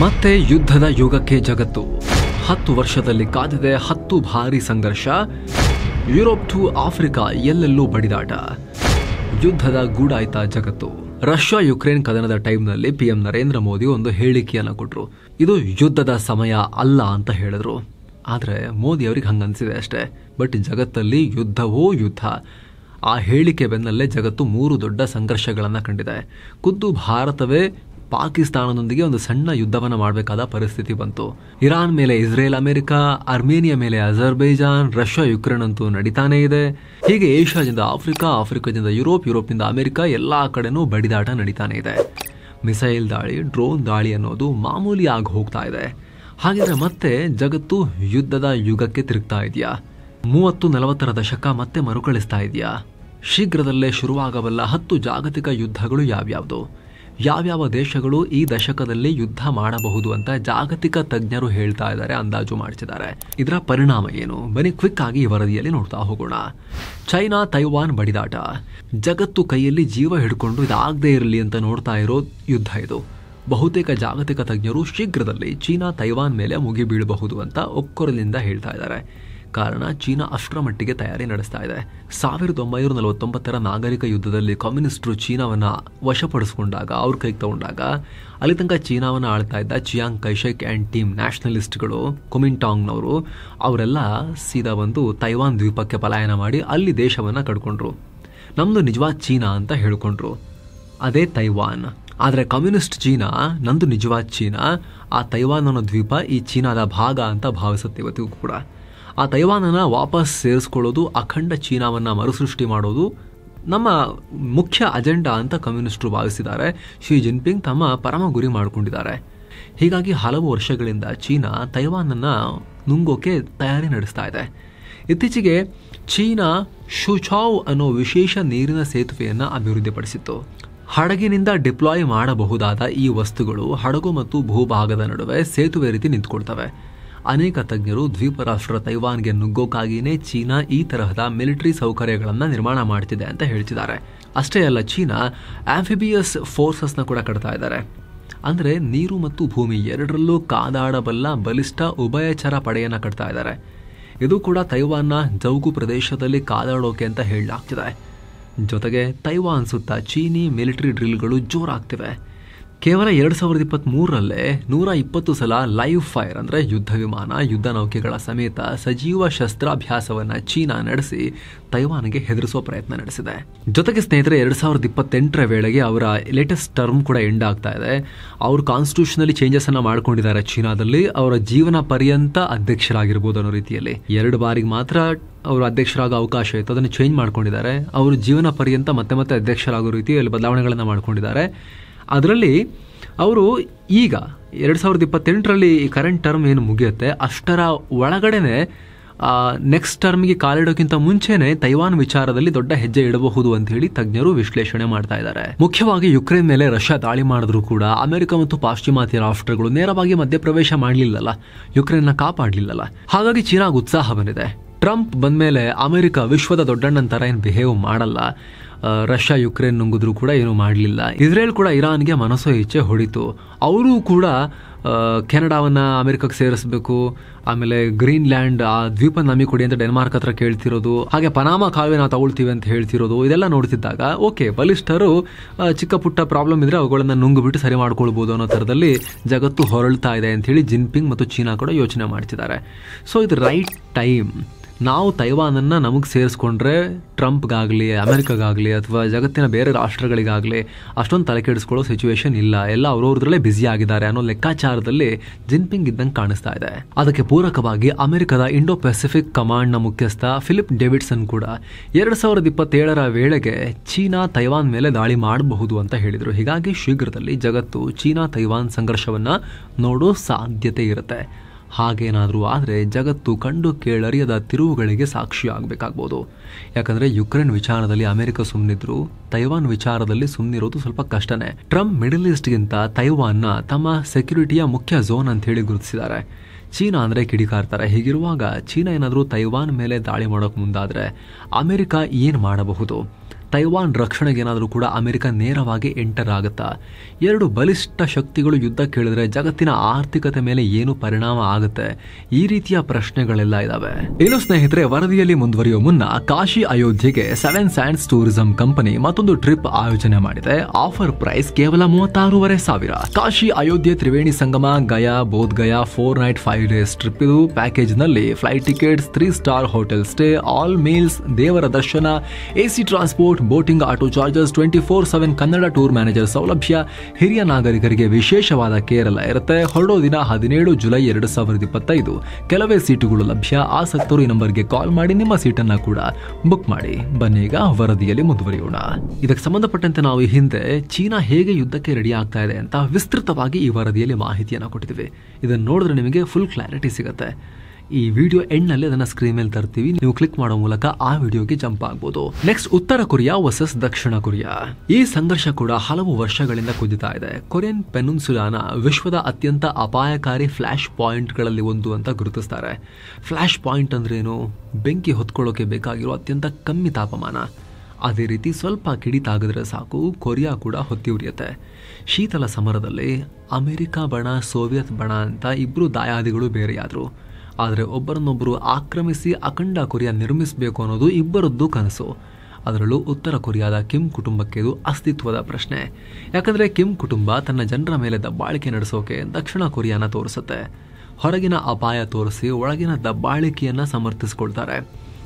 ಮತ್ತೆ ಯುದ್ಧದ ಯುಗಕ್ಕೆ ಜಗತ್ತು 10 ವರ್ಷದಲ್ಲಿ ಕಾದಿದೆ 10 ಭಾರಿ ಸಂಘರ್ಷ. ಯುರೋಪ್ ಟು ಆಫ್ರಿಕಾ ಎಲ್ಲೆಲ್ಲೂ ಬಡಿದಾಟ. ಯುದ್ಧದ ಗೂಡಾಯ್ತ ಜಗತ್ತು. ರಷ್ಯಾ ಯುಕ್ರೇನ್ ಕದನದ ಟೈಮ್ನಲ್ಲಿ PM ನರೇಂದ್ರ ಮೋದಿ ಒಂದು ಹೇಳಿಕೆಯನ್ನು ಕೊಟ್ಟರು. ಇದು ಯುದ್ಧದ ಸಮಯ ಅಲ್ಲ ಅಂತ ಹೇಳಿದ್ರು. ಆದರೆ ಮೋದಿ ಅವ್ರಿಗೆ ಹಂಗನ್ಸಿದೆ ಅಷ್ಟೇ. ಬಟ್ ಜಗತ್ತಲ್ಲಿ ಯುದ್ಧವೋ ಯುದ್ಧ. ಆ ಹೇಳಿಕೆ ಬೆನ್ನಲ್ಲೇ ಜಗತ್ತು 3 ದೊಡ್ಡ ಸಂಘರ್ಷಗಳನ್ನು ಕಂಡಿದೆ. ಖುದ್ದು ಭಾರತವೇ ಪಾಕಿಸ್ತಾನದೊಂದಿಗೆ ಒಂದು ಸಣ್ಣ ಯುದ್ಧವನ್ನು ಮಾಡಬೇಕಾದ ಪರಿಸ್ಥಿತಿ ಬಂತು. ಇರಾನ್ ಮೇಲೆ ಇಸ್ರೇಲ್, ಅಮೆರಿಕ, ಅರ್ಮೇನಿಯಾ ಮೇಲೆ ಅಜರ್ಬೈಜಾನ್, ರಷ್ಯಾ ಯುಕ್ರೇನ್ ಅಂತೂ ನಡೀತಾನೇ ಇದೆ. ಹೀಗೆ ಏಷ್ಯಾದಿಂದ ಆಫ್ರಿಕಾ, ಆಫ್ರಿಕಾದಿಂದ ಯುರೋಪ್ನಿಂದ ಅಮೆರಿಕ ಎಲ್ಲಾ ಕಡೆನೂ ಬಡಿದಾಟ ನಡೀತಾನೆ ಇದೆ. ಮಿಸೈಲ್ ದಾಳಿ, ಡ್ರೋನ್ ದಾಳಿ ಅನ್ನೋದು ಮಾಮೂಲಿ ಆಗಿ ಹೋಗ್ತಾ ಇದೆ. ಹಾಗಿದ್ರೆ ಮತ್ತೆ ಜಗತ್ತು ಯುದ್ಧದ ಯುಗಕ್ಕೆ ತಿರುಗ್ತಾ ಇದೆಯಾ? 30-40ರ ದಶಕ ಮತ್ತೆ ಮರುಕಳಿಸ್ತಾ ಇದೆಯಾ? ಶೀಘ್ರದಲ್ಲೇ ಶುರುವಾಗಬಲ್ಲ 10 ಜಾಗತಿಕ ಯುದ್ಧಗಳು ಯಾವ್ಯಾವುದು? ಯಾವ್ಯಾವ ದೇಶಗಳು ಈ ದಶಕದಲ್ಲಿ ಯುದ್ಧ ಮಾಡಬಹುದು ಅಂತ ಜಾಗತಿಕ ತಜ್ಞರು ಹೇಳ್ತಾ ಇದ್ದಾರೆ, ಅಂದಾಜು ಮಾಡಿಸಿದ್ದಾರೆ. ಇದರ ಪರಿಣಾಮ ಏನು? ಬನ್ನಿ ಕ್ವಿಕ್ ಆಗಿ ಈ ವರದಿಯಲ್ಲಿ ನೋಡ್ತಾ ಹೋಗೋಣ. ಚೈನಾ ತೈವಾನ್ ಬಡಿದಾಟ. ಜಗತ್ತು ಕೈಯಲ್ಲಿ ಜೀವ ಹಿಡ್ಕೊಂಡು ಇದಾಗದೇ ಇರಲಿ ಅಂತ ನೋಡ್ತಾ ಇರೋ ಯುದ್ಧ ಇದು. ಬಹುತೇಕ ಜಾಗತಿಕ ತಜ್ಞರು ಶೀಘ್ರದಲ್ಲಿ ಚೀನಾ ತೈವಾನ್ ಮೇಲೆ ಮುಗಿ ಬೀಳಬಹುದು ಅಂತ ಒಕ್ಕೊರಲಿಂದ ಹೇಳ್ತಾ ಇದ್ದಾರೆ. ಕಾರಣ ಚೀನಾ ಅಷ್ಟರ ಮಟ್ಟಿಗೆ ತಯಾರಿ ನಡೆಸ್ತಾ ಇದೆ. 1949ರ ನಾಗರಿಕ ಯುದ್ಧದಲ್ಲಿ ಕಮ್ಯುನಿಸ್ಟರು ಚೀನಾವನ್ನ ವಶಪಡಿಸಿಕೊಂಡಾಗ, ಅವ್ರ ಕೈಗೆ ತಗೊಂಡಾಗ, ಅಲ್ಲಿ ತನಕ ಚೀನಾವನ್ನ ಆಳ್ತಾ ಇದ್ದ ಚಿಯಾಂಗ್ ಕೈಶೆಕ್ ಆ್ಯಂಡ್ ಟೀಮ್ ನ್ಯಾಷನಲಿಸ್ಟ್ಗಳು, ಕುಮಿಂಟಾಂಗ್ನವರು, ಅವರೆಲ್ಲ ಸೀದಾ ಬಂದು ತೈವಾನ್ ದ್ವೀಪಕ್ಕೆ ಪಲಾಯನ ಮಾಡಿ ಅಲ್ಲಿ ದೇಶವನ್ನ ಕಡ್ಕೊಂಡ್ರು. ನಮ್ದು ನಿಜವಾದ ಚೀನಾ ಅಂತ ಹೇಳ್ಕೊಂಡ್ರು. ಅದೇ ತೈವಾನ್. ಆದರೆ ಕಮ್ಯುನಿಸ್ಟ್ ಚೀನಾ ನಂದು ನಿಜವಾದ ಚೀನಾ, ಆ ತೈವಾನ್ ಅನ್ನೋ ದ್ವೀಪ ಈ ಚೀನಾದ ಭಾಗ ಅಂತ ಭಾವಿಸುತ್ತೆ ಇವತ್ತಿಗೂ ಕೂಡ. ಆ ತೈವಾನನ್ನು ವಾಪಸ್ ಸೇರಿಸ್ಕೊಳ್ಳೋದು, ಅಖಂಡ ಚೀನಾವನ್ನು ಮರುಸೃಷ್ಟಿ ಮಾಡೋದು ನಮ್ಮ ಮುಖ್ಯ ಅಜೆಂಡಾ ಅಂತ ಕಮ್ಯುನಿಸ್ಟರು ಭಾವಿಸಿದ್ದಾರೆ. ಶಿ ಜಿನ್ಪಿಂಗ್ ತಮ್ಮ ಪರಮ ಗುರಿ ಮಾಡಿಕೊಂಡಿದ್ದಾರೆ. ಹೀಗಾಗಿ ಹಲವು ವರ್ಷಗಳಿಂದ ಚೀನಾ ತೈವಾನನ್ನು ನುಂಗೋಕೆ ತಯಾರಿ ನಡೆಸ್ತಾ ಇದೆ. ಇತ್ತೀಚೆಗೆ ಚೀನಾ ಶುಚಾವ್ ಅನ್ನೋ ವಿಶೇಷ ನೀರಿನ ಸೇತುವೆಯನ್ನು ಅಭಿವೃದ್ಧಿಪಡಿಸಿತ್ತು. ಹಡಗಿನಿಂದ ಡಿಪ್ಲಾಯ್ ಮಾಡಬಹುದಾದ ಈ ವಸ್ತುಗಳು ಹಡಗು ಮತ್ತು ಭೂಭಾಗದ ನಡುವೆ ಸೇತುವೆ ರೀತಿ ನಿಂತ್ಕೊಳ್ತವೆ. ಅನೇಕ ತಜ್ಞರು ದ್ವೀಪ ರಾಷ್ಟ್ರ ತೈವಾನ್ಗೆ ನುಗ್ಗೋಕಾಗಿಯೇ ಚೀನಾ ಈ ತರಹದ ಮಿಲಿಟರಿ ಸೌಕರ್ಯಗಳನ್ನು ನಿರ್ಮಾಣ ಮಾಡ್ತಿದೆ ಅಂತ ಹೇಳ್ತಿದ್ದಾರೆ. ಅಷ್ಟೇ ಅಲ್ಲ, ಚೀನಾ ಆಂಫಿಬಿಯಸ್ ಫೋರ್ಸಸ್ನ ಕೂಡ ಕಟ್ತಾ ಇದ್ದಾರೆ. ಅಂದರೆ ನೀರು ಮತ್ತು ಭೂಮಿ ಎರಡರಲ್ಲೂ ಕಾದಾಡಬಲ್ಲ ಬಲಿಷ್ಠ ಉಭಯಚರ ಪಡೆಯನ್ನು ಕಟ್ತಾ ಇದ್ದಾರೆ. ಇದು ಕೂಡ ತೈವಾನ್ನ ಜೌಗು ಪ್ರದೇಶದಲ್ಲಿ ಕಾದಾಡೋಕೆ ಅಂತ ಹೇಳಲಾಗ್ತಿದೆ. ಜೊತೆಗೆ ತೈವಾನ್ ಸುತ್ತ ಚೀನಿ ಮಿಲಿಟರಿ ಡ್ರಿಲ್ಗಳು ಜೋರಾಗ್ತಿವೆ. ಕೇವಲ 2023ರಲ್ಲೇ 120 ಸಲ ಲೈವ್ ಫೈರ್ ಅಂದರೆ ಯುದ್ಧ ವಿಮಾನ, ಯುದ್ಧ ನೌಕೆಗಳ ಸಮೇತ ಸಜೀವ ಶಸ್ತ್ರಾಭ್ಯಾಸವನ್ನು ಚೀನಾ ನಡೆಸಿ ತೈವಾನ್ಗೆ ಹೆದರಿಸೋ ಪ್ರಯತ್ನ ನಡೆಸಿದೆ. ಜೊತೆಗೆ ಸ್ನೇಹಿತರೆ, 2028ರ ವೇಳೆಗೆ ಅವರ ಲೇಟೆಸ್ಟ್ ಟರ್ಮ್ ಕೂಡ ಎಂಡ್ ಆಗ್ತಾ ಇದೆ. ಅವರು ಕಾನ್ಸ್ಟಿಟ್ಯೂಷನಲ್ಲಿ ಚೇಂಜಸ್ ಅನ್ನ ಮಾಡ್ಕೊಂಡಿದ್ದಾರೆ. ಚೀನಾದಲ್ಲಿ ಅವರ ಜೀವನ ಪರ್ಯಂತ ಅಧ್ಯಕ್ಷರಾಗಿರ್ಬೋದು ಅನ್ನೋ ರೀತಿಯಲ್ಲಿ 2 ಬಾರಿಗೆ ಮಾತ್ರ ಅವರು ಅಧ್ಯಕ್ಷರಾಗೋ ಅವಕಾಶ ಇತ್ತು, ಅದನ್ನು ಚೇಂಜ್ ಮಾಡ್ಕೊಂಡಿದ್ದಾರೆ. ಅವರು ಜೀವನ ಪರ್ಯಂತ ಮತ್ತೆ ಅಧ್ಯಕ್ಷರಾಗೋ ರೀತಿಯಲ್ಲಿ ಬದಲಾವಣೆಗಳನ್ನು ಮಾಡ್ಕೊಂಡಿದ್ದಾರೆ. ಅದರಲ್ಲಿ ಅವರು ಈಗ 2028ರಲ್ಲಿ ಈ ಕರೆಂಟ್ ಟರ್ಮ್ ಏನು ಮುಗಿಯುತ್ತೆ ಅಷ್ಟರ ಒಳಗಡೆನೆ ನೆಕ್ಸ್ಟ್ ಟರ್ಮ್ಗೆ ಕಾಲಿಡೋಕ್ಕಿಂತ ಮುಂಚೆನೆ ತೈವಾನ್ ವಿಚಾರದಲ್ಲಿ ದೊಡ್ಡ ಹೆಜ್ಜೆ ಇಡಬಹುದು ಅಂತ ಹೇಳಿ ತಜ್ಞರು ವಿಶ್ಲೇಷಣೆ ಮಾಡ್ತಾ ಇದ್ದಾರೆ. ಮುಖ್ಯವಾಗಿ ಯುಕ್ರೇನ್ ಮೇಲೆ ರಷ್ಯಾ ದಾಳಿ ಮಾಡಿದ್ರು ಕೂಡ ಅಮೆರಿಕ ಮತ್ತು ಪಾಶ್ಚಿಮಾತ್ಯ ರಾಷ್ಟ್ರಗಳು ನೇರವಾಗಿ ಮಧ್ಯಪ್ರವೇಶ ಮಾಡಲಿಲ್ಲಲ್ಲ, ಯುಕ್ರೇನ್ನ ಕಾಪಾಡಲಿಲ್ಲಲ್ಲ. ಹಾಗಾಗಿ ಚೀನಾಗ ಉತ್ಸಾಹ ಬಂದಿದೆ. ಟ್ರಂಪ್ ಬಂದ್ಮೇಲೆ ಅಮೆರಿಕ ವಿಶ್ವದ ದೊಡ್ಡಣ್ಣನ ಥರ ಏನು ಬಿಹೇವ್ ಮಾಡಲ್ಲ. ರಷ್ಯಾ ಯುಕ್ರೇನ್ ನುಂಗಿದ್ರು ಕೂಡ ಏನು ಮಾಡಲಿಲ್ಲ. ಇಸ್ರೇಲ್ ಕೂಡ ಇರಾನ್ಗೆ ಮನಸೋ ಇಚ್ಛೆ ಹೊಡಿತು. ಅವರು ಕೂಡ ಕೆನಡಾವನ್ನು ಅಮೆರಿಕಕ್ಕೆ ಸೇರಿಸಬೇಕು, ಆಮೇಲೆ ಗ್ರೀನ್ಲ್ಯಾಂಡ್ ಆ ದ್ವೀಪ ನಮಗೆ ಕೊಡಿ ಅಂತ ಡೆನ್ಮಾರ್ಕ್ ಹತ್ರ ಕೇಳ್ತಿರೋದು, ಹಾಗೆ ಪನಾಮ ಕಾಲುವೆ ನಾವು ತಗೊಳ್ತೀವಿ ಅಂತ ಹೇಳ್ತಿರೋದು, ಇದೆಲ್ಲ ನೋಡ್ತಿದ್ದಾಗ ಓಕೆ, ಬಲಿಷ್ಠರು ಚಿಕ್ಕ ಪುಟ್ಟ ಪ್ರಾಬ್ಲಮ್ ಇದ್ರೆ ಅವುಗಳನ್ನು ನುಂಗುಬಿಟ್ಟು ಸರಿ ಮಾಡ್ಕೊಳ್ಬೋದು ಅನ್ನೋ ಥರದಲ್ಲಿ ಜಗತ್ತು ಹೊರಳ್ತಾ ಇದೆ ಅಂತ ಹೇಳಿ ಜಿನ್ಪಿಂಗ್ ಮತ್ತು ಚೀನಾ ಕೂಡ ಯೋಚನೆ ಮಾಡ್ತಿದ್ದಾರೆ. ಸೊ ಇದು ರೈಟ್ ಟೈಮ್. ನಾವು ತೈವಾನನ್ನು ನಮಗೆ ಸೇರಿಸ್ಕೊಂಡ್ರೆ ಟ್ರಂಪ್ಗಾಗಲಿ ಅಮೆರಿಕಾಗಲಿ ಅಥವಾ ಜಗತ್ತಿನ ಬೇರೆ ರಾಷ್ಟ್ರಗಳಿಗಾಗಲಿ ಅಷ್ಟೊಂದು ತಲೆ ಕೆಡಿಸ್ಕೊಳ್ಳೋ ಸಿಚುವೇಶನ್ ಇಲ್ಲ. ಎಲ್ಲ ಅವ್ರವ್ರದ್ರಲ್ಲೇ ಬ್ಯುಸಿ ಆಗಿದ್ದಾರೆ ಅನ್ನೋ ಲೆಕ್ಕಾಚಾರದಲ್ಲಿ ಜಿನ್ಪಿಂಗ್ ಇದ್ದಂಗೆ ಕಾಣಿಸ್ತಾ ಇದೆ. ಅದಕ್ಕೆ ಪೂರಕವಾಗಿ ಅಮೆರಿಕದ ಇಂಡೋ ಪೆಸಿಫಿಕ್ ಕಮಾಂಡ್ನ ಮುಖ್ಯಸ್ಥ ಫಿಲಿಪ್ ಡೇವಿಡ್ಸನ್ ಕೂಡ 2027ರ ವೇಳೆಗೆ ಚೀನಾ ತೈವಾನ್ ಮೇಲೆ ದಾಳಿ ಮಾಡಬಹುದು ಅಂತ ಹೇಳಿದರು. ಹೀಗಾಗಿ ಶೀಘ್ರದಲ್ಲಿ ಜಗತ್ತು ಚೀನಾ ತೈವಾನ್ ಸಂಘರ್ಷವನ್ನು ನೋಡೋ ಸಾಧ್ಯತೆ ಇರುತ್ತೆ. ಹಾಗೇನಾದರೂ ಆದರೆ ಜಗತ್ತು ಕಂಡು ಕೇಳರಿಯದ ತಿರುವುಗಳಿಗೆ ಸಾಕ್ಷಿಯಾಗಬೇಕಾಗ್ಬೋದು. ಯಾಕಂದರೆ ಯುಕ್ರೇನ್ ವಿಚಾರದಲ್ಲಿ ಅಮೆರಿಕ ಸುಮ್ಮನಿದ್ರು, ತೈವಾನ್ ವಿಚಾರದಲ್ಲಿ ಸುಮ್ಮನಿರೋದು ಸ್ವಲ್ಪ ಕಷ್ಟನೇ. ಟ್ರಂಪ್ ಮಿಡಲ್ ಈಸ್ಟ್ಗಿಂತ ತೈವಾನ್ನ ತಮ್ಮ ಸೆಕ್ಯುರಿಟಿಯ ಮುಖ್ಯ ಝೋನ್ ಅಂತ ಹೇಳಿ ಗುರುತಿಸಿದ್ದಾರೆ. ಚೀನಾ ಅಂದರೆ ಕಿಡಿಕಾರ್ತಾರೆ. ಹೀಗಿರುವಾಗ ಚೀನಾ ಏನಾದರೂ ತೈವಾನ್ ಮೇಲೆ ದಾಳಿ ಮಾಡೋಕೆ ಮುಂದಾದರೆ ಅಮೆರಿಕ ಏನು ಮಾಡಬಹುದು? ತೈವಾನ್ ರಕ್ಷಣೆಗೆ ಏನಾದರೂ ಕೂಡ ಅಮೆರಿಕ ನೇರವಾಗಿ ಎಂಟರ್ ಆಗುತ್ತಾ? ಎರಡು ಬಲಿಷ್ಠ ಶಕ್ತಿಗಳು ಯುದ್ಧ ಕೇಳಿದ್ರೆ ಜಗತ್ತಿನ ಆರ್ಥಿಕತೆ ಮೇಲೆ ಏನು ಪರಿಣಾಮ ಆಗುತ್ತೆ? ಈ ರೀತಿಯ ಪ್ರಶ್ನೆಗಳೆಲ್ಲ ಇದಾವೆ. ಇನ್ನು ಸ್ನೇಹಿತರೆ, ವರದಿಯಲ್ಲಿ ಮುಂದುವರಿಯುವ ಮುನ್ನ ಕಾಶಿ ಅಯೋಧ್ಯೆಗೆ 7 ಸ್ಯಾಂಡ್ಸ್ ಟೂರಿಸಂ ಕಂಪನಿ ಮತ್ತೊಂದು ಟ್ರಿಪ್ ಆಯೋಜನೆ ಮಾಡಿದೆ. ಆಫರ್ ಪ್ರೈಸ್ ಕೇವಲ 36,500. Kashi Ayodhya Triveni Sangam Gaya Bodh Gaya 4 night 5 days trip. ಇದು ಪ್ಯಾಕೇಜ್ ನಲ್ಲಿ flight tickets, 3 star hotel stay, all meals, ದೇವರ ದರ್ಶನ, AC transport, boating, auto charges, 24/7 Kannada tour manager ಸೌಲಭ್ಯ, ಹಿರಿಯ ನಾಗರಿಕರಿಗೆ ವಿಶೇಷವಾದ ಕೇರ್ ಎಲ್ಲ ಇರುತ್ತೆ. ಹೊರಡೋ ದಿನ 17 ಜುಲೈ 2025. ಕೆಲವೇ ಸೀಟುಗಳು ಲಭ್ಯ. ಆಸಕ್ತರು ಈ ನಂಬರ್ಗೆ ಕಾಲ್ ಮಾಡಿ ನಿಮ್ಮ ಸೀಟನ್ನ ಕೂಡ ಬುಕ್ ಮಾಡಿ. ಬನ್ನಿ ಈಗ ವರದಿಯಲ್ಲಿ ಮುಂದುವರಿಯೋಣ. ಇದಕ್ಕೆ ಸಂಬಂಧಪಟ್ಟಂತೆ ನಾವು ಈ ಹಿಂದೆ ಚೀನಾ ಹೇಗೆ ಯುದ್ಧಕ್ಕೆ ರೆಡಿ ಆಗ್ತಾ ಇದೆ ಅಂತ ವಿಸ್ತೃತವಾಗಿ ಈ ವರದಿಯಲ್ಲಿ ಮಾಹಿತಿಯನ್ನು ಕೊಟ್ಟಿದ್ದೀವಿ. ಇದನ್ನು ನೋಡಿದ್ರೆ ನಿಮಗೆ ಫುಲ್ ಕ್ಲಾರಿಟಿ ಸಿಗುತ್ತೆ. ಈ ವಿಡಿಯೋ ಎಂಡ್ ನಲ್ಲಿ ಅದನ್ನ ಸ್ಕ್ರೀನ್ ಮೇಲೆ ತರ್ತೀವಿ. ನೀವು ಕ್ಲಿಕ್ ಮಾಡೋ ಮೂಲಕ ಆ ವಿಡಿಯೋಗೆ ಜಂಪ್ ಆಗಬಹುದು. ನೆಕ್ಸ್ಟ್, ಉತ್ತರ ಕೊರಿಯಾ ವರ್ಸಸ್ ದಕ್ಷಿಣ ಕೊರಿಯಾ. ಈ ಸಂಘರ್ಷ ಕೂಡ ಹಲವು ವರ್ಷಗಳಿಂದ ಕುದಿತಾ ಇದೆ. ಕೊರಿಯನ್ ಪೆನಿನ್ಸುಲಾನ ವಿಶ್ವದ ಅತ್ಯಂತ ಅಪಾಯಕಾರಿ ಫ್ಲಾಶ್ ಪಾಯಿಂಟ್ಗಳಲ್ಲಿ ಒಂದು ಅಂತ ಗುರುತಿಸ್ತಾರೆ. ಫ್ಲಾಶ್ ಪಾಯಿಂಟ್ ಅಂದ್ರೇನು? ಬೆಂಕಿ ಹೊತ್ಕೊಳ್ಳೋಕೆ ಬೇಕಾಗಿರೋ ಅತ್ಯಂತ ಕಮ್ಮಿ ತಾಪಮಾನ. ಅದೇ ರೀತಿ ಸ್ವಲ್ಪ ಕಿಡಿತಾಗಿದ್ರೆ ಸಾಕು, ಕೊರಿಯಾ ಕೂಡ ಹೊತ್ತಿ ಉರಿಯುತ್ತೆ. ಶೀತಲ ಸಮರದಲ್ಲಿ ಅಮೆರಿಕ ಬಣ, ಸೋವಿಯತ್ ಬಣ ಅಂತ ಇಬ್ರು ದಾಯಾದಿಗಳು ಬೇರೆಯಾದ್ರು. ಆದರೆ ಒಬ್ಬರನ್ನೊಬ್ಬರು ಆಕ್ರಮಿಸಿ ಅಖಂಡ ಕೊರಿಯಾ ನಿರ್ಮಿಸಬೇಕು ಅನ್ನೋದು ಇಬ್ಬರದ್ದು ಕನಸು. ಅದರಲ್ಲೂ ಉತ್ತರ ಕೊರಿಯಾದ ಕಿಮ್ ಕುಟುಂಬಕ್ಕೆ ಇದು ಅಸ್ತಿತ್ವದ ಪ್ರಶ್ನೆ. ಯಾಕಂದರೆ ಕಿಮ್ ಕುಟುಂಬ ತನ್ನ ಜನರ ಮೇಲೆ ದಬ್ಬಾಳಿಕೆ ನಡೆಸೋಕೆ ದಕ್ಷಿಣ ಕೊರಿಯಾನ ತೋರಿಸುತ್ತೆ. ಹೊರಗಿನ ಅಪಾಯ ತೋರಿಸಿ ಒಳಗಿನ ದಬ್ಬಾಳಿಕೆಯನ್ನ ಸಮರ್ಥಿಸಿಕೊಳ್ತಾರೆ.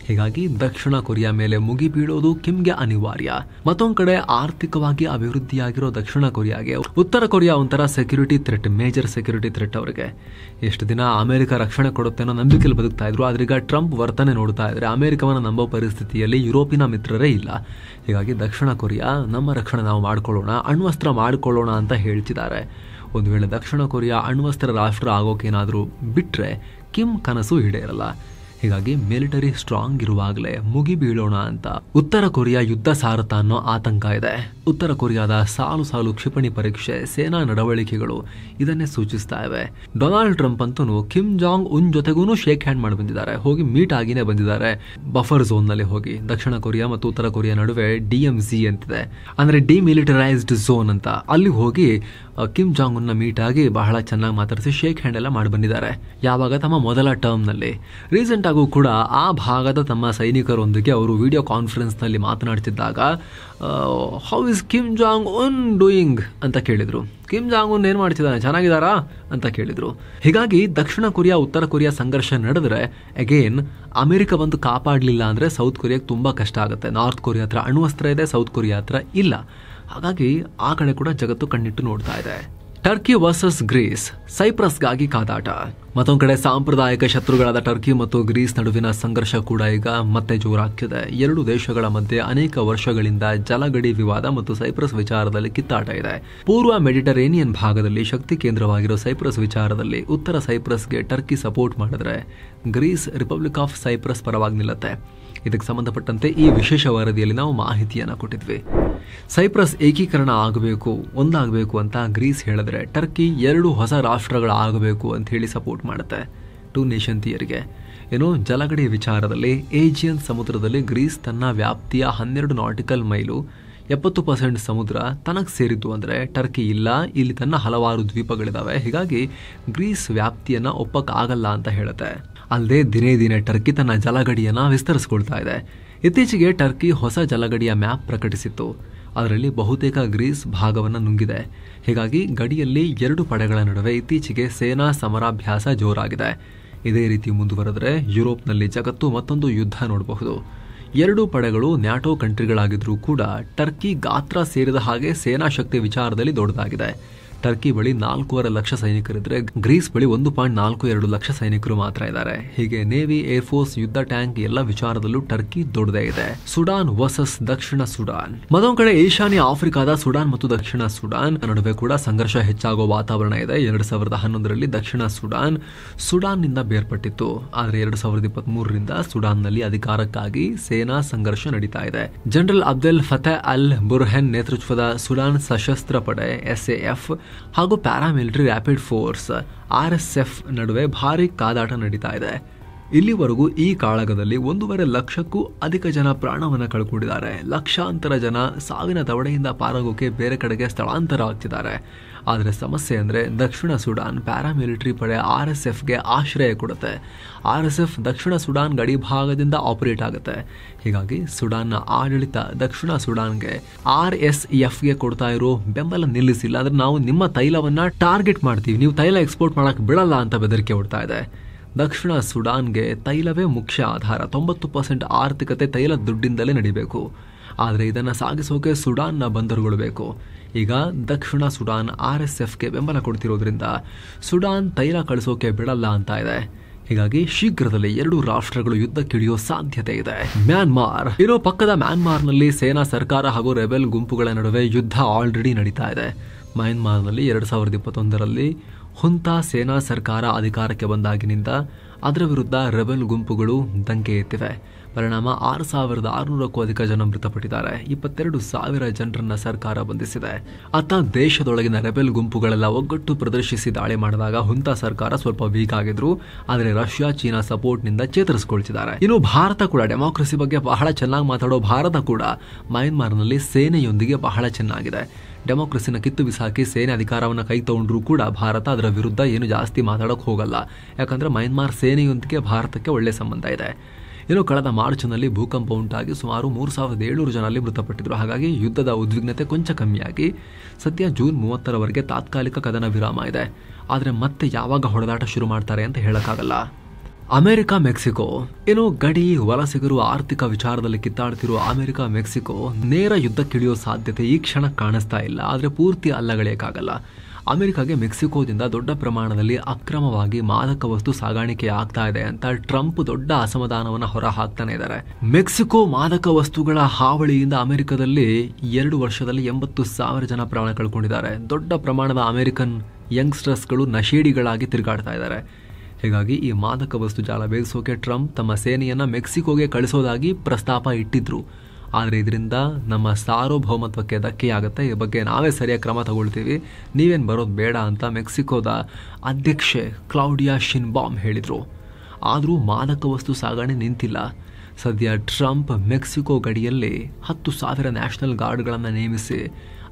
ಹೀಗಾಗಿ ದಕ್ಷಿಣ ಕೊರಿಯಾ ಮೇಲೆ ಮುಗಿ ಬೀಳೋದು ಕಿಮ್ಗೆ ಅನಿವಾರ್ಯ. ಮತ್ತೊಂದು ಕಡೆ ಆರ್ಥಿಕವಾಗಿ ಅಭಿವೃದ್ಧಿಯಾಗಿರೋ ದಕ್ಷಿಣ ಕೊರಿಯಾಗೆ ಉತ್ತರ ಕೊರಿಯಾ ಒಂಥರ security threat, major security threat ಅವರಿಗೆ. ಎಷ್ಟು ದಿನ ಅಮೆರಿಕ ರಕ್ಷಣೆ ಕೊಡುತ್ತೆ ಅನ್ನೋ ನಂಬಿಕೆಯಲ್ಲಿ ಬದುಕ್ತಾ ಇದ್ರು. ಆದ್ರೀಗ ಟ್ರಂಪ್ ವರ್ತನೆ ನೋಡ್ತಾ ಇದ್ರೆ ಅಮೆರಿಕವನ್ನ ನಂಬೋ ಪರಿಸ್ಥಿತಿಯಲ್ಲಿ ಯುರೋಪಿನ ಮಿತ್ರರೇ ಇಲ್ಲ. ಹೀಗಾಗಿ ದಕ್ಷಿಣ ಕೊರಿಯಾ ನಮ್ಮ ರಕ್ಷಣೆ ನಾವು ಮಾಡ್ಕೊಳ್ಳೋಣ, ಅಣ್ವಸ್ತ್ರ ಮಾಡ್ಕೊಳ್ಳೋಣ ಅಂತ ಹೇಳ್ತಿದ್ದಾರೆ. ಒಂದು ವೇಳೆ ದಕ್ಷಿಣ ಕೊರಿಯಾ ಅಣ್ವಸ್ತ್ರ ರಾಷ್ಟ್ರ ಆಗೋಕೇನಾದರೂ ಬಿಟ್ರೆ ಕಿಮ್ ಕನಸು ಈಡೇರಲ್ಲ. ಹೀಗಾಗಿ ಮಿಲಿಟರಿ ಸ್ಟ್ರಾಂಗ್ ಇರುವಾಗಲೇ ಮುಗಿ ಬೀಳೋಣ ಅಂತ ಉತ್ತರ ಕೊರಿಯಾ ಯುದ್ಧ ಸಾರುತ್ತಾ ಅನ್ನೋ ಆತಂಕ ಇದೆ. ಉತ್ತರ ಕೊರಿಯಾದ ಸಾಲು ಸಾಲು ಕ್ಷಿಪಣಿ ಪರೀಕ್ಷೆ, ಸೇನಾ ನಡವಳಿಕೆಗಳು ಇದನ್ನೇ ಸೂಚಿಸ್ತಾ ಇವೆ. ಡೊನಾಲ್ಡ್ ಟ್ರಂಪ್ ಅಂತೂ ಕಿಮ್ ಜಾಂಗ್ ಉನ್ ಜೊತೆಗೂ ಶೇಕ್ ಹ್ಯಾಂಡ್ ಮಾಡಿ ಬಂದಿದ್ದಾರೆ. ಹೋಗಿ ಮೀಟ್ ಆಗಿನೇ ಬಂದಿದ್ದಾರೆ. ಬಫರ್ ಝೋನ್ ನಲ್ಲಿ ಹೋಗಿ ದಕ್ಷಿಣ ಕೊರಿಯಾ ಮತ್ತು ಉತ್ತರ ಕೊರಿಯಾ ನಡುವೆ DMZ ಅಂತಿದೆ, ಅಂದ್ರೆ ಡಿಮಿಲಿಟರೈಸ್ಡ್ ಝೋನ್ ಅಂತ. ಅಲ್ಲಿ ಹೋಗಿ ಕಿಮ್ ಜಾಂಗ್ ಉನ್ನ ಮೀಟ್ ಆಗಿ ಬಹಳ ಚೆನ್ನಾಗಿ ಮಾತಾಡಿಸಿ ಶೇಕ್ ಹ್ಯಾಂಡ್ ಎಲ್ಲ ಮಾಡಿ ಬಂದಿದ್ದಾರೆ. ಯಾವಾಗ? ತಮ್ಮ ಮೊದಲ ಟರ್ಮ್ ನಲ್ಲಿ. ರೀಸೆಂಟ್ ಆಗೂ ಕೂಡ ಆ ಭಾಗದ ತಮ್ಮ ಸೈನಿಕರೊಂದಿಗೆ ಅವರು ವಿಡಿಯೋ ಕಾನ್ಫರೆನ್ಸ್ ನಲ್ಲಿ ಮಾತನಾಡ್ತಿದ್ದಾಗ how is Kim Jong Un doing ಅಂತ ಕೇಳಿದ್ರು. ಕಿಮ್ ಜಾಂಗ್ ಉನ್ ಏನ್ ಮಾಡ್ತಿದ್ದಾನೆ, ಚೆನ್ನಾಗಿದ್ದಾರಾ ಅಂತ ಕೇಳಿದ್ರು. ಹೀಗಾಗಿ ದಕ್ಷಿಣ ಕೊರಿಯಾ ಉತ್ತರ ಕೊರಿಯಾ ಸಂಘರ್ಷ ನಡೆದ್ರೆ ಅಗೇನ್ ಅಮೆರಿಕ ಬಂದು ಕಾಪಾಡಲಿಲ್ಲ ಅಂದ್ರೆ ಸೌತ್ ಕೊರಿಯಾಗೆ ತುಂಬಾ ಕಷ್ಟ ಆಗುತ್ತೆ. ನಾರ್ತ್ ಕೊರಿಯಾ ಹತ್ರ ಅಣ್ವಸ್ತ್ರ ಇದೆ, ಸೌತ್ ಕೊರಿಯಾ ಹತ್ರ ಇಲ್ಲ. ಹಾಗಾಗಿ ಆ ಕಡೆ ಕೂಡ ಜಗತ್ತು ಕಣ್ಣಿಟ್ಟು ನೋಡ್ತಾ ಇದೆ. ಟರ್ಕಿ ವರ್ಸಸ್ ಗ್ರೀಸ್, ಸೈಪ್ರಸ್ಗಾಗಿ ಕಾದಾಟ. ಮತ್ತೊಂದು ಕಡೆ ಸಾಂಪ್ರದಾಯಿಕ ಶತ್ರುಗಳಾದ ಟರ್ಕಿ ಮತ್ತು ಗ್ರೀಸ್ ನಡುವಿನ ಸಂಘರ್ಷ ಕೂಡ ಈಗ ಮತ್ತೆ ಜೋರಾಗ್ತಿದೆ. ಎರಡು ದೇಶಗಳ ಮಧ್ಯೆ ಅನೇಕ ವರ್ಷಗಳಿಂದ ಜಲಗಡಿ ವಿವಾದ ಮತ್ತು ಸೈಪ್ರಸ್ ವಿಚಾರದಲ್ಲಿ ಕಿತ್ತಾಟ ಇದೆ. ಪೂರ್ವ ಮೆಡಿಟರೇನಿಯನ್ ಭಾಗದಲ್ಲಿ ಶಕ್ತಿ ಕೇಂದ್ರವಾಗಿರೋ ಸೈಪ್ರಸ್ ವಿಚಾರದಲ್ಲಿ ಉತ್ತರ ಸೈಪ್ರಸ್ಗೆ ಟರ್ಕಿ ಸಪೋರ್ಟ್ ಮಾಡಿದ್ರೆ ಗ್ರೀಸ್ ರಿಪಬ್ಲಿಕ್ ಆಫ್ ಸೈಪ್ರಸ್ ಪರವಾಗಿ ನಿಲ್ಲುತ್ತೆ. ಇದಕ್ಕೆ ಸಂಬಂಧಪಟ್ಟಂತೆ ಈ ವಿಶೇಷ ವರದಿಯಲ್ಲಿ ನಾವು ಮಾಹಿತಿಯನ್ನು ಕೊಟ್ಟಿದ್ವಿ. ಸೈಪ್ರಸ್ ಏಕೀಕರಣ ಆಗಬೇಕು, ಒಂದಾಗಬೇಕು ಅಂತ ಗ್ರೀಸ್ ಹೇಳಿದ್ರೆ ಟರ್ಕಿ 2 ಹೊಸ ರಾಷ್ಟ್ರಗಳಾಗಬೇಕು ಅಂತ ಹೇಳಿ ಸಪೋರ್ಟ್ ಮಾಡುತ್ತೆ. 2 ನೇಷನ್ ಥಿಯರಿಗೆ. ಏನೋ ಜಲಗಡಿ ವಿಚಾರದಲ್ಲಿ ಏಜಿಯನ್ ಸಮುದ್ರದಲ್ಲಿ ಗ್ರೀಸ್ ತನ್ನ ವ್ಯಾಪ್ತಿಯ 12 ನಾಟಿಕಲ್ ಮೈಲು 70% ಸಮುದ್ರ ತನಗೆ ಸೇರಿದ್ದು ಅಂದರೆ ಟರ್ಕಿ ಇಲ್ಲ, ಇಲ್ಲಿ ತನ್ನ ಹಲವಾರು ದ್ವೀಪಗಳಿದಾವೆ. ಹೀಗಾಗಿ ಗ್ರೀಸ್ ವ್ಯಾಪ್ತಿಯನ್ನ ಒಪ್ಪಕ್ಕಾಗಲ್ಲ ಅಂತ ಹೇಳುತ್ತೆ. ಅಲ್ಲದೆ ದಿನೇ ದಿನೇ ಟರ್ಕಿ ತನ್ನ ಜಲಗಡಿಯನ್ನ ವಿಸ್ತರಿಸಿಕೊಳ್ತಾ ಇದೆ. ಇತ್ತೀಚೆಗೆ ಟರ್ಕಿ ಹೊಸ ಜಲಗಡಿಯ ಮ್ಯಾಪ್ ಪ್ರಕಟಿಸಿತ್ತು. ಅದರಲ್ಲಿ ಬಹುತೇಕ ಗ್ರೀಸ್ ಭಾಗವನ್ನು ನುಂಗಿದೆ. ಹೀಗಾಗಿ ಗಡಿಯಲ್ಲಿ 2 ಪಡೆಗಳ ನಡುವೆ ಇತ್ತೀಚೆಗೆ ಸೇನಾ ಸಮರಾಭ್ಯಾಸ ಜೋರಾಗಿದೆ. ಇದೇ ರೀತಿ ಮುಂದುವರೆದರೆ ಯುರೋಪ್ನಲ್ಲಿ ಜಗತ್ತು ಮತ್ತೊಂದು ಯುದ್ಧ ನೋಡಬಹುದು. 2 ಪಡೆಗಳು ನ್ಯಾಟೋ ಕಂಟ್ರಿಗಳಾಗಿದ್ರೂ ಕೂಡ ಟರ್ಕಿ ಗಾತ್ರ ಸೇರಿದ ಹಾಗೆ ಸೇನಾ ಶಕ್ತಿ ವಿಚಾರದಲ್ಲಿ ದೊಡ್ಡದಾಗಿದೆ. ಟರ್ಕಿ ಬಳಿ 4.5 ಲಕ್ಷ ಸೈನಿಕರಿದ್ರೆ ಗ್ರೀಸ್ ಬಳಿ 1.42 ಲಕ್ಷ ಸೈನಿಕರು ಮಾತ್ರ ಇದ್ದಾರೆ. ಹೀಗೆ ನೇವಿ, ಏರ್ಫೋರ್ಸ್, ಯುದ್ಧ ಟ್ಯಾಂಕ್ ಎಲ್ಲ ವಿಚಾರದಲ್ಲೂ ಟರ್ಕಿ ದೊಡ್ಡದೇ ಇದೆ. ಸುಡಾನ್ ವರ್ಸಸ್ ದಕ್ಷಿಣ ಸುಡಾನ್. ಮತ್ತೊಂದು ಕಡೆ ಈಶಾನ್ಯ ಆಫ್ರಿಕಾದ ಸುಡಾನ್ ಮತ್ತು ದಕ್ಷಿಣ ಸುಡಾನ್ ನಡುವೆ ಕೂಡ ಸಂಘರ್ಷ ಹೆಚ್ಚಾಗುವ ವಾತಾವರಣ ಇದೆ. 2011ರಲ್ಲಿ ದಕ್ಷಿಣ ಸುಡಾನ್ ನಿಂದ ಬೇರ್ಪಟ್ಟಿತ್ತು. ಆದರೆ 2023ರಿಂದ ಸುಡಾನ್ನಲ್ಲಿ ಅಧಿಕಾರಕ್ಕಾಗಿ ಸೇನಾ ಸಂಘರ್ಷ ನಡೀತಾ ಇದೆ. ಜನರಲ್ ಅಬ್ದೆಲ್ ಫತಹ್ ಅಲ್ ಬುರ್ಹನ್ ನೇತೃತ್ವದ ಸುಡಾನ್ ಸಶಸ್ತ್ರ ಪಡೆ SAF ಹಾಗೂ ಪ್ಯಾರಾಮಿಲಿಟರಿ ರ್ಯಾಪಿಡ್ ಫೋರ್ಸ್ RSF ನಡುವೆ ಭಾರಿ ಕಾದಾಟ ನಡೀತಾ ಇದೆ. ಇಲ್ಲಿವರೆಗೂ ಈ ಕಾಳಗದಲ್ಲಿ 1.5 ಲಕ್ಷಕ್ಕೂ ಅಧಿಕ ಜನ ಪ್ರಾಣವನ್ನ ಕಳ್ಕೊಂಡಿದ್ದಾರೆ. ಲಕ್ಷಾಂತರ ಜನ ಸಾವಿನ ದವಡೆಯಿಂದ ಪಾರಾಗೋಕೆ ಬೇರೆ ಕಡೆಗೆ ಸ್ಥಳಾಂತರ ಆಗ್ತಿದ್ದಾರೆ. ಆದರೆ ಸಮಸ್ಯೆ ಅಂದರೆ ದಕ್ಷಿಣ ಸುಡಾನ್ ಪ್ಯಾರಾಮಿಲಿಟರಿ ಪಡೆ RSFಗೆ ಆಶ್ರಯ ಕೊಡುತ್ತೆ. RSF ದಕ್ಷಿಣ ಸುಡಾನ್ ಗಡಿ ಭಾಗದಿಂದ ಆಪರೇಟ್ ಆಗುತ್ತೆ. ಹೀಗಾಗಿ ಸುಡಾನ್ನ ಆಡಳಿತ ದಕ್ಷಿಣ ಸುಡಾನ್ಗೆ RSFಗೆ ಕೊಡ್ತಾ ಇರೋ ಬೆಂಬಲ ನಿಲ್ಲಿಸಿಲ್ಲ ಅಂದ್ರೆ ನಾವು ನಿಮ್ಮ ತೈಲವನ್ನ ಟಾರ್ಗೆಟ್ ಮಾಡ್ತೀವಿ, ನೀವು ತೈಲ ಎಕ್ಸ್ಪೋರ್ಟ್ ಮಾಡಕ್ ಬಿಡಲ್ಲ ಅಂತ ಬೆದರಿಕೆ ಹೊಡ್ತಾ ಇದೆ. ದಕ್ಷಿಣ ಸುಡಾನ್ಗೆ ತೈಲವೇ ಮುಖ್ಯ ಆಧಾರ. 90% ಆರ್ಥಿಕತೆ ತೈಲ ದುಡ್ಡಿಂದಲೇ ನಡಿಬೇಕು. ಆದರೆ ಇದನ್ನು ಸಾಗಿಸೋಕೆ ಸುಡಾನ್ನ ಬಂದರುಗಳು ಬೇಕು. ಈಗ ದಕ್ಷಿಣ ಸುಡಾನ್ RSFಗೆ ಬೆಂಬಲ ಕೊಡ್ತಿರೋದ್ರಿಂದ ಸುಡಾನ್ ತೈಲ ಕಳಿಸೋಕೆ ಬಿಡಲ್ಲ ಅಂತ ಇದೆ. ಹೀಗಾಗಿ ಶೀಘ್ರದಲ್ಲೇ 2 ರಾಷ್ಟ್ರಗಳು ಯುದ್ಧಕ್ಕಿಳಿಯೋ ಸಾಧ್ಯತೆ ಇದೆ. ಮ್ಯಾನ್ಮಾರ್ ಇರೋ ಪಕ್ಕದ ಮ್ಯಾನ್ಮಾರ್ನಲ್ಲಿ ಸೇನಾ ಸರ್ಕಾರ ಹಾಗೂ ರೆಬೆಲ್ ಗುಂಪುಗಳ ನಡುವೆ ಯುದ್ಧ ಆಲ್ರೆಡಿ ನಡೀತಾ ಇದೆ. ಮ್ಯಾನ್ಮಾರ್ನಲ್ಲಿ 2021ರಲ್ಲಿ ಹುಂತಾ ಸೇನಾ ಸರ್ಕಾರ ಅಧಿಕಾರಕ್ಕೆ ಬಂದಾಗಿನಿಂದ ಅದರ ವಿರುದ್ಧ ರೆಬೆಲ್ ಗುಂಪುಗಳು ದಂಗೆ ಎತ್ತಿವೆ. ಪರಿಣಾಮ 6,600ಕ್ಕೂ ಅಧಿಕ ಜನ ಮೃತಪಟ್ಟಿದ್ದಾರೆ. 22,000 ಜನರನ್ನ ಸರ್ಕಾರ ಬಂಧಿಸಿದೆ. ಅತ್ತ ದೇಶದೊಳಗಿನ ರೆಬೆಲ್ ಗುಂಪುಗಳೆಲ್ಲ ಒಗ್ಗಟ್ಟು ಪ್ರದರ್ಶಿಸಿ ದಾಳಿ ಮಾಡಿದಾಗ ಹುಂತಾ ಸರ್ಕಾರ ಸ್ವಲ್ಪ ವೀಕ್ ಆಗಿದ್ರು. ಆದರೆ ರಷ್ಯಾ ಚೀನಾ ಸಪೋರ್ಟ್ನಿಂದ ಚೇತರಿಸಿಕೊಳ್ತಿದ್ದಾರೆ. ಇನ್ನು ಭಾರತ ಕೂಡ ಡೆಮಾಕ್ರಸಿ ಬಗ್ಗೆ ಬಹಳ ಚೆನ್ನಾಗಿ ಮಾತಾಡೋ ಭಾರತ ಕೂಡ ಮ್ಯಾನ್ಮಾರ್ನಲ್ಲಿ ಸೇನೆಯೊಂದಿಗೆ ಬಹಳ ಚೆನ್ನಾಗಿದೆ. ಡೆಮೋಕ್ರಸಿನ ಕಿತ್ತು ಬಿಸಾಕಿ ಸೇನೆ ಅಧಿಕಾರವನ್ನು ಕೈ ತಗೊಂಡ್ರೂ ಕೂಡ ಭಾರತ ಅದರ ವಿರುದ್ಧ ಏನು ಜಾಸ್ತಿ ಮಾತಾಡೋಕೆ ಹೋಗಲ್ಲ. ಯಾಕಂದ್ರೆ ಮ್ಯಾನ್ಮಾರ್ ಸೇನೆಯೊಂದಿಗೆ ಭಾರತಕ್ಕೆ ಒಳ್ಳೆ ಸಂಬಂಧ ಇದೆ. ಇನ್ನು ಕಳೆದ ಮಾರ್ಚ್ನಲ್ಲಿ ಭೂಕಂಪ ಉಂಟಾಗಿ ಸುಮಾರು 3,700 ಜನ ಅಲ್ಲಿ ಮೃತಪಟ್ಟಿದ್ರು. ಹಾಗಾಗಿ ಯುದ್ಧದ ಉದ್ವಿಗ್ನತೆ ಕೊಂಚ ಕಮ್ಮಿಯಾಗಿ ಸದ್ಯ ಜೂನ್ 30ರವರೆಗೆ ತಾತ್ಕಾಲಿಕ ಕದನ ವಿರಾಮ ಇದೆ. ಆದರೆ ಮತ್ತೆ ಯಾವಾಗ ಹೊಡೆದಾಟ ಶುರು ಮಾಡ್ತಾರೆ ಅಂತ ಹೇಳಕ್ಕಾಗಲ್ಲ. ಅಮೆರಿಕ ಮೆಕ್ಸಿಕೋ ಏನು ಗಡಿ ವಲಸಿಗರು ಆರ್ಥಿಕ ವಿಚಾರದಲ್ಲಿ ಕಿತ್ತಾಡ್ತಿರೋ ಅಮೆರಿಕ ಮೆಕ್ಸಿಕೋ ನೇರ ಯುದ್ಧಕ್ಕಿಳಿಯೋ ಸಾಧ್ಯತೆ ಈ ಕ್ಷಣ ಕಾಣಿಸ್ತಾ ಇಲ್ಲ. ಆದರೆ ಪೂರ್ತಿ ಅಲ್ಲಗಳೆಯಕ್ಕಾಗಲ್ಲ. ಅಮೆರಿಕಾಗೆ ಮೆಕ್ಸಿಕೋದಿಂದ ದೊಡ್ಡ ಪ್ರಮಾಣದಲ್ಲಿ ಅಕ್ರಮವಾಗಿ ಮಾದಕ ವಸ್ತು ಸಾಗಾಣಿಕೆ ಆಗ್ತಾ ಇದೆ ಅಂತ ಟ್ರಂಪ್ ದೊಡ್ಡ ಅಸಮಾಧಾನವನ್ನು ಹೊರ ಹಾಕ್ತಾನೆ ಇದ್ದಾರೆ. ಮೆಕ್ಸಿಕೋ ಮಾದಕ ವಸ್ತುಗಳ ಹಾವಳಿಯಿಂದ ಅಮೆರಿಕದಲ್ಲಿ 2 ವರ್ಷದಲ್ಲಿ 80,000 ಜನ ಪ್ರಾಣ ಕಳ್ಕೊಂಡಿದ್ದಾರೆ. ದೊಡ್ಡ ಪ್ರಮಾಣದ ಅಮೆರಿಕನ್ ಯಂಗ್ಸ್ಟರ್ಸ್ಗಳು ನಶೇಡಿಗಳಾಗಿ ತಿರುಗಾಡ್ತಾ ಇದ್ದಾರೆ. ಹೀಗಾಗಿ ಈ ಮಾದಕ ವಸ್ತು ಜಾಲ ಬೇಯಿಸೋಕೆ ಟ್ರಂಪ್ ತಮ್ಮ ಸೇನೆಯನ್ನ ಮೆಕ್ಸಿಕೋಗೆ ಕಳಿಸೋದಾಗಿ ಪ್ರಸ್ತಾಪ ಇಟ್ಟಿದ್ರು. ಆದರೆ ಇದರಿಂದ ನಮ್ಮ ಸಾರ್ವಭೌಮತ್ವಕ್ಕೆ ಧಕ್ಕೆಯಾಗುತ್ತೆ. ಈ ಬಗ್ಗೆ ನಾವೇ ಸರಿಯಾಗಿ ಕ್ರಮ ತಗೊಳ್ತೀವಿ, ನೀವೇನು ಬರೋದು ಬೇಡ ಅಂತ ಮೆಕ್ಸಿಕೋದ ಅಧ್ಯಕ್ಷೆ ಕ್ಲೌಡಿಯಾ ಶಿನ್ಬಾಮ್ ಹೇಳಿದರು. ಆದರೂ ಮಾದಕ ವಸ್ತು ಸಾಗಣೆ ನಿಂತಿಲ್ಲ. ಸದ್ಯ ಟ್ರಂಪ್ ಮೆಕ್ಸಿಕೋ ಗಡಿಯಲ್ಲಿ 10,000 ನ್ಯಾಷನಲ್ ಗಾರ್ಡ್ಗಳನ್ನು ನೇಮಿಸಿ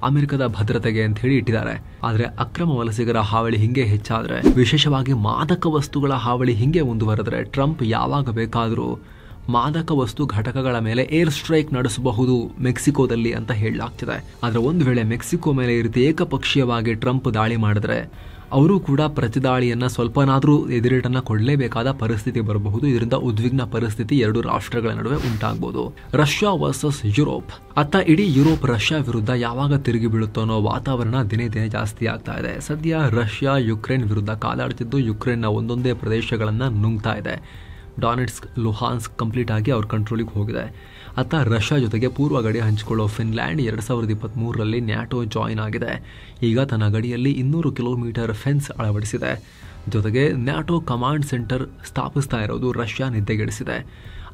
ಅಮೆರಿಕದ ಭದ್ರತೆಗೆ ಅಂತ ಹೇಳಿ ಇಟ್ಟಿದ್ದಾರೆ. ಆದರೆ ಅಕ್ರಮ ವಲಸಿಗರ ಹಾವಳಿ ಹಿಂಗೆ ಹೆಚ್ಚಾದ್ರೆ, ವಿಶೇಷವಾಗಿ ಮಾದಕ ವಸ್ತುಗಳ ಹಾವಳಿ ಹಿಂಗೆ ಮುಂದುವರೆದ್ರೆ ಟ್ರಂಪ್ ಯಾವಾಗ ಬೇಕಾದರೂ ಮಾದಕ ವಸ್ತು ಘಟಕಗಳ ಮೇಲೆ ಏರ್ ಸ್ಟ್ರೈಕ್ ನಡೆಸಬಹುದು ಮೆಕ್ಸಿಕೋದಲ್ಲಿ ಅಂತ ಹೇಳಲಾಗ್ತಿದೆ. ಆದರೆ ಒಂದು ವೇಳೆ ಮೆಕ್ಸಿಕೋ ಮೇಲೆ ಈ ರೀತಿ ಏಕಪಕ್ಷೀಯವಾಗಿ ಟ್ರಂಪ್ ದಾಳಿ ಮಾಡಿದ್ರೆ ಅವರು ಕೂಡ ಪ್ರತಿದಾಳಿಯನ್ನ ಸ್ವಲ್ಪನಾದರೂ ಎದುರೇಟನ್ನ ಕೊಡಲೇಬೇಕಾದ ಪರಿಸ್ಥಿತಿ ಬರಬಹುದು. ಇದರಿಂದ ಉದ್ವಿಗ್ನ ಪರಿಸ್ಥಿತಿ 2 ರಾಷ್ಟ್ರಗಳ ನಡುವೆ ಉಂಟಾಗಬಹುದು. Russia versus Europe. ಅತ್ತ ಇಡೀ ಯುರೋಪ್ ರಷ್ಯಾ ವಿರುದ್ಧ ಯಾವಾಗ ತಿರುಗಿ ಬೀಳುತ್ತೋ ಅನ್ನೋ ವಾತಾವರಣ ದಿನೇ ದಿನೇ ಜಾಸ್ತಿ ಆಗ್ತಾ ಇದೆ. ಸದ್ಯ ರಷ್ಯಾ ಯುಕ್ರೇನ್ ವಿರುದ್ಧ ಕಾದಾಡ್ತಿದ್ದು ಯುಕ್ರೇನ್ನ ಒಂದೊಂದೇ ಪ್ರದೇಶಗಳನ್ನ ನುಂಗ್ತಾ ಇದೆ. ಡಾನೆಟ್ಸ್ಕ್, ಲುಹಾನ್ಸ್ಕ್ ಕಂಪ್ಲೀಟ್ ಆಗಿ ಅವ್ರ ಕಂಟ್ರೋಲಿಗೆ ಹೋಗಿದೆ. ಅತ್ತ ರಷ್ಯಾ ಜೊತೆಗೆ ಪೂರ್ವ ಗಡಿ ಹಂಚಿಕೊಳ್ಳೋ ಫಿನ್ಲ್ಯಾಂಡ್ 2023ರಲ್ಲಿ ನ್ಯಾಟೋ ಜಾಯಿನ್ ಆಗಿದೆ. ಈಗ ತನ್ನ ಗಡಿಯಲ್ಲಿ 200 ಕಿಲೋಮೀಟರ್ ಫೆನ್ಸ್ ಅಳವಡಿಸಿದೆ. ಜೊತೆಗೆ ನ್ಯಾಟೋ ಕಮಾಂಡ್ ಸೆಂಟರ್ ಸ್ಥಾಪಿಸ್ತಾ ಇರೋದು ರಷ್ಯಾ ನಿದ್ದೆಗೆಡಿಸಿದೆ.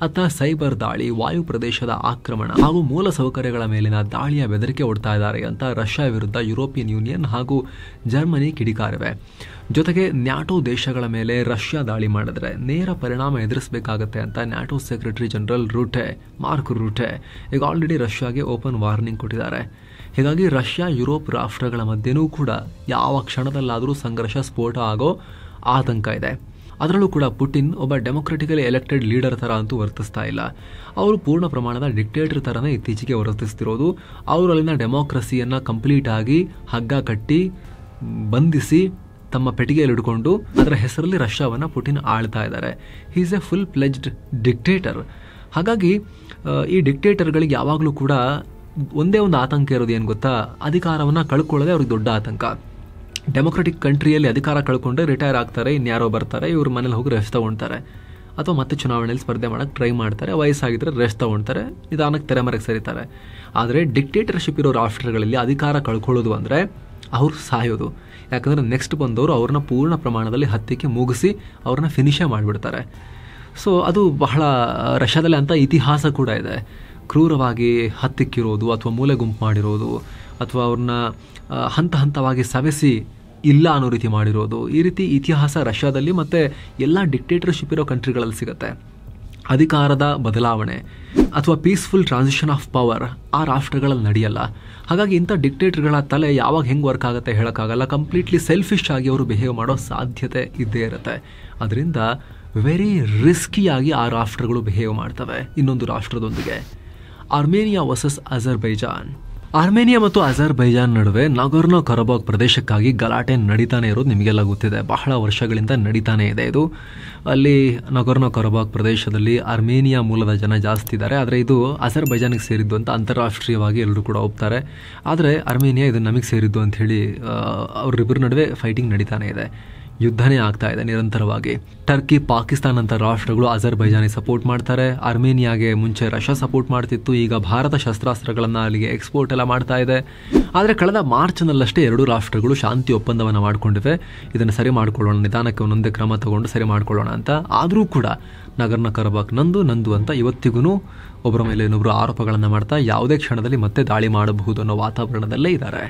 ಅತ್ತ ಸೈಬರ್ ದಾಳಿ, ವಾಯು ಪ್ರದೇಶದ ಆಕ್ರಮಣ ಹಾಗೂ ಮೂಲ ಸೌಕರ್ಯಗಳ ಮೇಲಿನ ದಾಳಿಯ ಬೆದರಿಕೆ ಒಡ್ತಾ ಇದ್ದಾರೆ ಅಂತ ರಷ್ಯಾ ವಿರುದ್ಧ ಯುರೋಪಿಯನ್ ಯೂನಿಯನ್ ಹಾಗೂ ಜರ್ಮನಿ ಕಿಡಿಕಾರಿವೆ. ಜೊತೆಗೆ ನ್ಯಾಟೋ ದೇಶಗಳ ಮೇಲೆ ರಷ್ಯಾ ದಾಳಿ ಮಾಡಿದ್ರೆ ನೇರ ಪರಿಣಾಮ ಎದುರಿಸಬೇಕಾಗತ್ತೆ ಅಂತ NATO secretary general mark Rutte ಈಗ ಆಲ್ರೆಡಿ ರಷ್ಯಾಗೆ ಓಪನ್ ವಾರ್ನಿಂಗ್ ಕೊಟ್ಟಿದ್ದಾರೆ. ಹೀಗಾಗಿ ರಷ್ಯಾ ಯುರೋಪ್ ರಾಷ್ಟ್ರಗಳ ಮಧ್ಯೆನೂ ಕೂಡ ಯಾವ ಕ್ಷಣದಲ್ಲಾದರೂ ಸಂಘರ್ಷ ಸ್ಫೋಟ ಆಗೋ ಆತಂಕ ಇದೆ. ಅದರಲ್ಲೂ ಕೂಡ ಪುಟಿನ್ ಒಬ್ಬ ಡೆಮೊಕ್ರೆಟಿಕಲಿ ಎಲೆಕ್ಟೆಡ್ ಲೀಡರ್ ಥರ ಅಂತೂ ವರ್ತಿಸ್ತಾ ಇಲ್ಲ. ಅವರು ಪೂರ್ಣ ಪ್ರಮಾಣದ ಡಿಕ್ಟೇಟರ್ ಥರನೇ ಇತ್ತೀಚೆಗೆ ವರ್ತಿಸ್ತಿರೋದು. ಅವರಲ್ಲಿನ ಡೆಮೋಕ್ರಸಿಯನ್ನು ಕಂಪ್ಲೀಟ್ ಆಗಿ ಹಗ್ಗ ಕಟ್ಟಿ ಬಂಧಿಸಿ ತಮ್ಮ ಪೆಟ್ಟಿಗೆಯಲ್ಲಿ ಹಿಡ್ಕೊಂಡು ಅದರ ಹೆಸರಲ್ಲಿ ರಷ್ಯಾವನ್ನು ಪುಟಿನ್ ಆಳ್ತಾ ಇದ್ದಾರೆ. He is A full pledged dictator. ಹಾಗಾಗಿ ಈ ಡಿಕ್ಟೇಟರ್ಗಳಿಗೆ ಯಾವಾಗಲೂ ಕೂಡ ಒಂದೇ ಒಂದು ಆತಂಕ ಇರೋದು ಏನು ಗೊತ್ತಾ, ಅಧಿಕಾರವನ್ನು ಕಳ್ಕೊಳ್ಳೋದೇ ಅವ್ರಿಗೆ ದೊಡ್ಡ ಆತಂಕ. ಡೆಮೊಕ್ರೆಟಿಕ್ ಕಂಟ್ರಿಯಲ್ಲಿ ಅಧಿಕಾರ ಕಳ್ಕೊಂಡ್ರೆ ರಿಟೈರ್ ಆಗ್ತಾರೆ, ಇನ್ಯಾರೋ ಬರ್ತಾರೆ, ಇವ್ರ ಮನೇಲಿ ಹೋಗಿ ರೆಸ್ಟ್ ತಗೊಳ್ತಾರೆ, ಅಥವಾ ಮತ್ತೆ ಚುನಾವಣೆಯಲ್ಲಿ ಸ್ಪರ್ಧೆ ಮಾಡೋಕ್ಕೆ ಟ್ರೈ ಮಾಡ್ತಾರೆ, ವಯಸ್ಸಾಗಿದ್ದರೆ ರೆಸ್ಟ್ ತಗೊಳ್ತಾರೆ, ನಿಧಾನಕ್ಕೆ ತೆರೆಮರೆಗೆ ಸರಿತಾರೆ. ಆದರೆ ಡಿಕ್ಟೇಟರ್ಶಿಪ್ ಇರೋ ರಾಷ್ಟ್ರಗಳಲ್ಲಿ ಅಧಿಕಾರ ಕಳ್ಕೊಳ್ಳೋದು ಅಂದರೆ ಅವ್ರು ಸಾಯೋದು. ಯಾಕಂದರೆ ನೆಕ್ಸ್ಟ್ ಬಂದವರು ಅವ್ರನ್ನ ಪೂರ್ಣ ಪ್ರಮಾಣದಲ್ಲಿ ಹತ್ತಿಕ್ಕಿ ಮುಗಿಸಿ ಅವ್ರನ್ನ ಫಿನಿಶೇ ಮಾಡಿಬಿಡ್ತಾರೆ. ಸೊ ಅದು ಬಹಳ ರಷ್ಯಾದಲ್ಲಿ ಅಂತ ಇತಿಹಾಸ ಕೂಡ ಇದೆ. ಕ್ರೂರವಾಗಿ ಹತ್ತಿಕ್ಕಿರೋದು ಅಥವಾ ಮೂಲೆ ಗುಂಪು ಮಾಡಿರೋದು ಅಥವಾ ಅವ್ರನ್ನ ಹಂತ ಹಂತವಾಗಿ ಸವೆಸಿ ಇಲ್ಲ ಅನ್ನೋ ರೀತಿ ಮಾಡಿರೋದು. ಈ ರೀತಿ ಇತಿಹಾಸ ರಷ್ಯಾದಲ್ಲಿ ಮತ್ತು ಎಲ್ಲ ಡಿಕ್ಟೇಟರ್ಶಿಪ್ ಇರೋ ಕಂಟ್ರಿಗಳಲ್ಲಿ ಸಿಗುತ್ತೆ. ಅಧಿಕಾರದ ಬದಲಾವಣೆ ಅಥವಾ ಪೀಸ್ಫುಲ್ ಟ್ರಾನ್ಸಿಷನ್ ಆಫ್ ಪವರ್ ಆ ರಾಷ್ಟ್ರಗಳಲ್ಲಿ ನಡೆಯಲ್ಲ. ಹಾಗಾಗಿ ಇಂಥ ಡಿಕ್ಟೇಟರ್ಗಳ ತಲೆ ಯಾವಾಗ ಹೆಂಗೆ ವರ್ಕ್ ಆಗುತ್ತೆ ಹೇಳೋಕ್ಕಾಗಲ್ಲ. ಕಂಪ್ಲೀಟ್ಲಿ ಸೆಲ್ಫಿಶ್ ಆಗಿ ಅವರು ಬಿಹೇವ್ ಮಾಡೋ ಸಾಧ್ಯತೆ ಇದ್ದೇ ಇರುತ್ತೆ. ಅದರಿಂದ ವೆರಿ ರಿಸ್ಕಿಯಾಗಿ ಆ ರಾಷ್ಟ್ರಗಳು ಬಿಹೇವ್ ಮಾಡ್ತವೆ ಇನ್ನೊಂದು ರಾಷ್ಟ್ರದೊಂದಿಗೆ. Armenia versus Azerbaijan. ಆರ್ಮೇನಿಯಾ ಮತ್ತು ಅಜರ್ಬೈಜಾನ್ ನಡುವೆ ನಗೋರ್ನೋ ಕರಬಾಕ್ ಪ್ರದೇಶಕ್ಕಾಗಿ ಗಲಾಟೆ ನಡೀತಾನೆ ಇರೋದು ನಿಮಗೆಲ್ಲ ಗೊತ್ತಿದೆ. ಬಹಳ ವರ್ಷಗಳಿಂದ ನಡೀತಾನೆ ಇದೆ ಇದು. ಅಲ್ಲಿ ನಗೋರ್ನೋ ಕರಬಾಕ್ ಪ್ರದೇಶದಲ್ಲಿ ಆರ್ಮೇನಿಯಾ ಮೂಲದ ಜನ ಜಾಸ್ತಿ ಇದ್ದಾರೆ, ಆದರೆ ಇದು ಅಜರ್ಬೈಜಾನಿಗೆ ಸೇರಿದ್ದು ಅಂತ ಅಂತಾರಾಷ್ಟ್ರೀಯವಾಗಿ ಎಲ್ಲರೂ ಕೂಡ ಒಪ್ತಾರೆ. ಆದರೆ ಆರ್ಮೇನಿಯಾ ಇದು ನಮಗೆ ಸೇರಿದ್ದು ಅಂಥೇಳಿ ಅವರಿಬ್ಬರ ನಡುವೆ ಫೈಟಿಂಗ್ ನಡೀತಾನೆ ಇದೆ. ಯುದ್ಧನೇ ಆಗ್ತಾ ಇದೆ ನಿರಂತರವಾಗಿ. ಟರ್ಕಿ, ಪಾಕಿಸ್ತಾನ ಅಂತ ರಾಷ್ಟ್ರಗಳು ಅಜರ್ಬೈಜಾನಿಗೆ ಸಪೋರ್ಟ್ ಮಾಡ್ತಾರೆ. ಆರ್ಮೇನಿಯಾಗೆ ಮುಂಚೆ ರಷ್ಯಾ ಸಪೋರ್ಟ್ ಮಾಡ್ತಿತ್ತು, ಈಗ ಭಾರತ ಶಸ್ತ್ರಾಸ್ತ್ರಗಳನ್ನು ಅಲ್ಲಿಗೆ ಎಕ್ಸ್ಪೋರ್ಟ್ ಎಲ್ಲ ಮಾಡ್ತಾ ಇದೆ. ಆದರೆ ಕಳೆದ ಮಾರ್ಚ್ನಲ್ಲಷ್ಟೇ ಎರಡೂ ರಾಷ್ಟ್ರಗಳು ಶಾಂತಿ ಒಪ್ಪಂದವನ್ನು ಮಾಡಿಕೊಂಡಿವೆ. ಇದನ್ನು ಸರಿ ಮಾಡ್ಕೊಳ್ಳೋಣ, ನಿಧಾನಕ್ಕೆ ಒಂದೊಂದೇ ಕ್ರಮ ತಗೊಂಡು ಸರಿ ಮಾಡ್ಕೊಳ್ಳೋಣ ಅಂತ. ಆದರೂ ಕೂಡ ನಗರ್ನ ಕರಬಾಕ್ ನಂದು ಅಂತ ಇವತ್ತಿಗೂ ಒಬ್ಬರ ಮೇಲೆ ಇನ್ನೊಬ್ಬರು ಆರೋಪಗಳನ್ನು ಮಾಡ್ತಾ ಯಾವುದೇ ಕ್ಷಣದಲ್ಲಿ ಮತ್ತೆ ದಾಳಿ ಮಾಡಬಹುದು ಅನ್ನೋ ವಾತಾವರಣದಲ್ಲೇ ಇದ್ದಾರೆ.